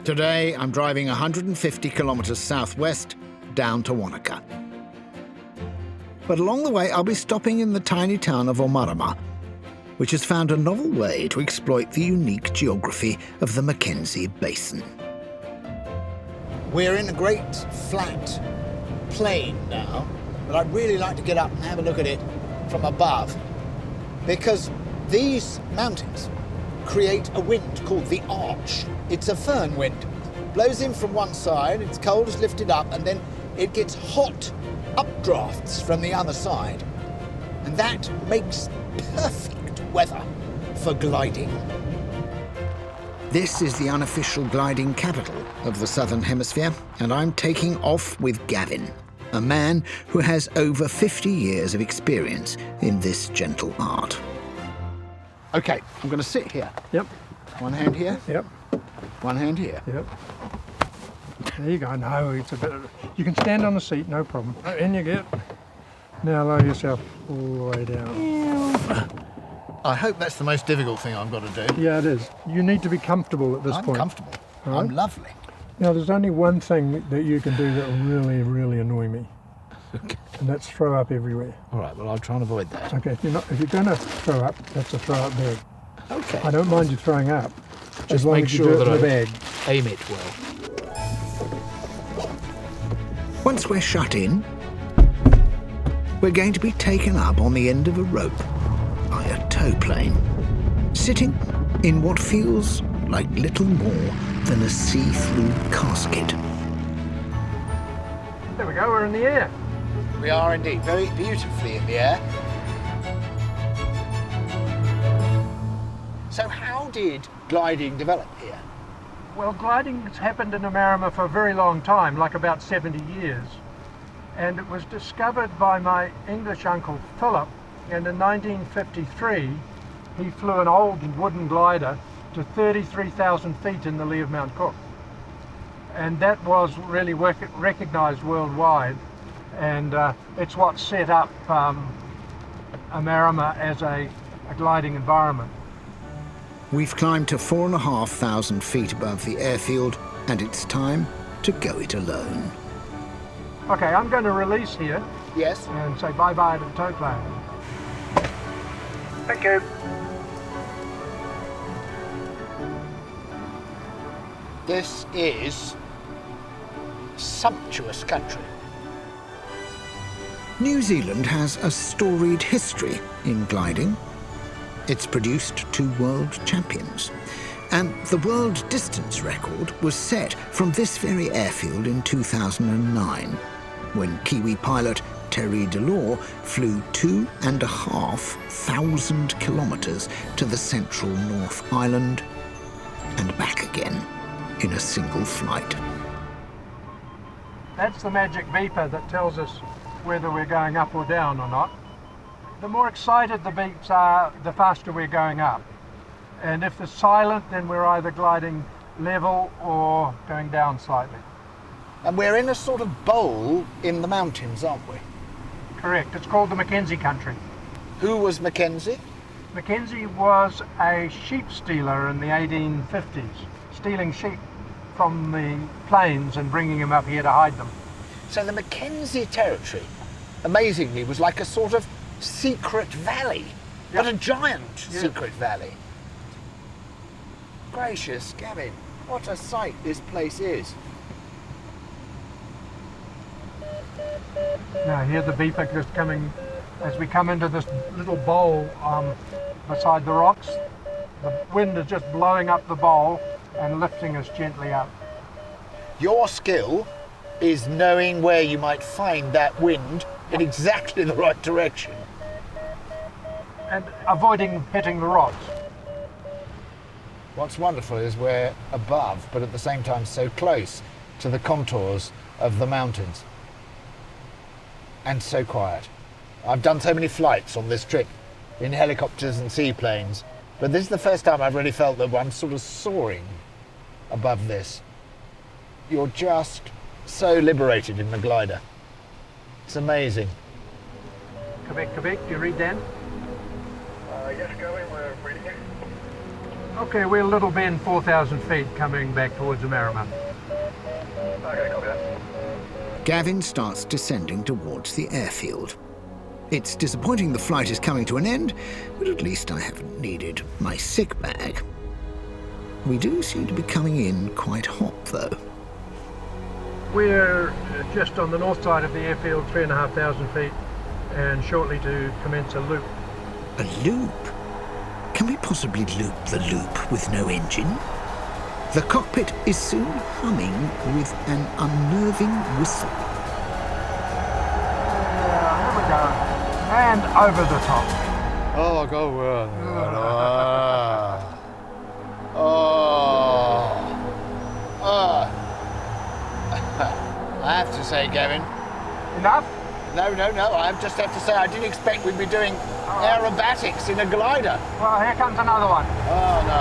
Today, I'm driving 150 kilometres southwest down to Wanaka. But along the way, I'll be stopping in the tiny town of Omarama, which has found a novel way to exploit the unique geography of the Mackenzie Basin. We're in a great flat plain now, but I'd really like to get up and have a look at it from above, because these mountains create a wind called the arch. It's a föhn wind. Blows in from one side, it's cold, it's lifted up, and then it gets hot updrafts from the other side. And that makes perfect weather for gliding. This is the unofficial gliding capital of the Southern Hemisphere, and I'm taking off with Gavin, a man who has over 50 years of experience in this gentle art. Okay, I'm going to sit here. Yep. One hand here. Yep. One hand here. Yep. There you go. No, it's a bit. You can stand on the seat, no problem. In you get. Now lower yourself all the way down. I hope that's the most difficult thing I've got to do. Yeah, it is. You need to be comfortable at this point. I'm comfortable. Right? I'm lovely. Now, there's only one thing that you can do that will really, really annoy me. Okay. And that's throw up everywhere. All right, well, I'll try and avoid that. Okay, if you're going to throw up, that's a throw up bag. Okay. I don't mind you throwing up. Just as long make as you sure do it that in I the bag. aim it well. Once we're shut in, we're going to be taken up on the end of a rope by a tow plane, sitting in what feels like little more than a see-through casket. There we go, we're in the air. We are indeed, very beautifully in the air. So how did gliding develop here? Well, gliding's happened in Omarama for a very long time, like about 70 years. And it was discovered by my English uncle Philip, and in 1953 he flew an old wooden glider to 33,000 feet in the lee of Mount Cook. And that was really recognised worldwide, and it's what set up Omarama as a gliding environment. We've climbed to 4,500 feet above the airfield, and it's time to go it alone. Okay, I'm going to release here. Yes. And say bye-bye to the tow plane. Thank you. This is sumptuous country. New Zealand has a storied history in gliding. It's produced 2 world champions, and the world distance record was set from this very airfield in 2009, when Kiwi pilot Terry Delore flew 2,500 kilometres to the central North Island and back again in a single flight. That's the magic beeper that tells us whether we're going up or down or not. The more excited the beeps are, the faster we're going up. And if they're silent, then we're either gliding level or going down slightly. And we're in a sort of bowl in the mountains, aren't we? Correct. It's called the Mackenzie country. Who was Mackenzie? Mackenzie was a sheep stealer in the 1850s, stealing sheep from the plains and bringing them up here to hide them. So the Mackenzie territory, amazingly, was like a sort of secret valley, but a giant secret valley. Gracious, Gavin, what a sight this place is. Now hear the beeper just coming as we come into this little bowl beside the rocks. The wind is just blowing up the bowl and lifting us gently up. Your skill is knowing where you might find that wind in exactly the right direction. And avoiding hitting the rocks. What's wonderful is we're above, but at the same time so close to the contours of the mountains. And so quiet. I've done so many flights on this trip in helicopters and seaplanes, but this is the first time I've really felt that I'm sort of soaring above this. You're just so liberated in the glider. It's amazing. Quebec, Quebec, do you read Dan? Yes, going, we're reading it. Okay, we're Little Bend, 4,000 feet, coming back towards Amarama. Okay, copy that. Gavin starts descending towards the airfield. It's disappointing the flight is coming to an end, but at least I haven't needed my sick bag. We do seem to be coming in quite hot, though. We're just on the north side of the airfield, 3,500 feet, and shortly to commence a loop. A loop? Can we possibly loop the loop with no engine? The cockpit is soon humming with an unnerving whistle. Yeah, here we go. And over the top. Oh, go well. I have to say, Gavin. Enough? No. I just have to say I didn't expect we'd be doing aerobatics in a glider. Well, here comes another one. Oh, no.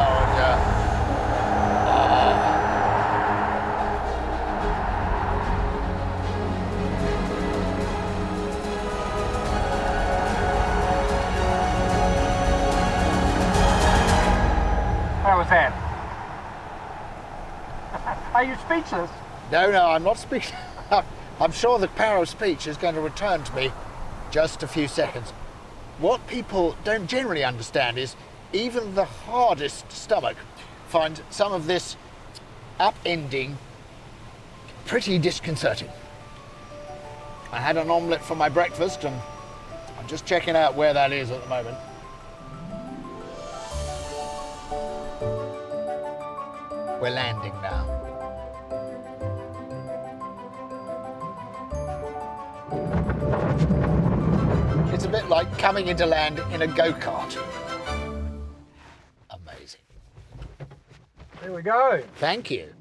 How was that? Are you speechless? No, I'm not speaking. I'm sure the power of speech is going to return to me just a few seconds. What people don't generally understand is even the hardest stomach finds some of this upending pretty disconcerting. I had an omelette for my breakfast and I'm just checking out where that is at the moment. We're landing now. It's a bit like coming into land in a go-kart. Amazing. There we go. Thank you.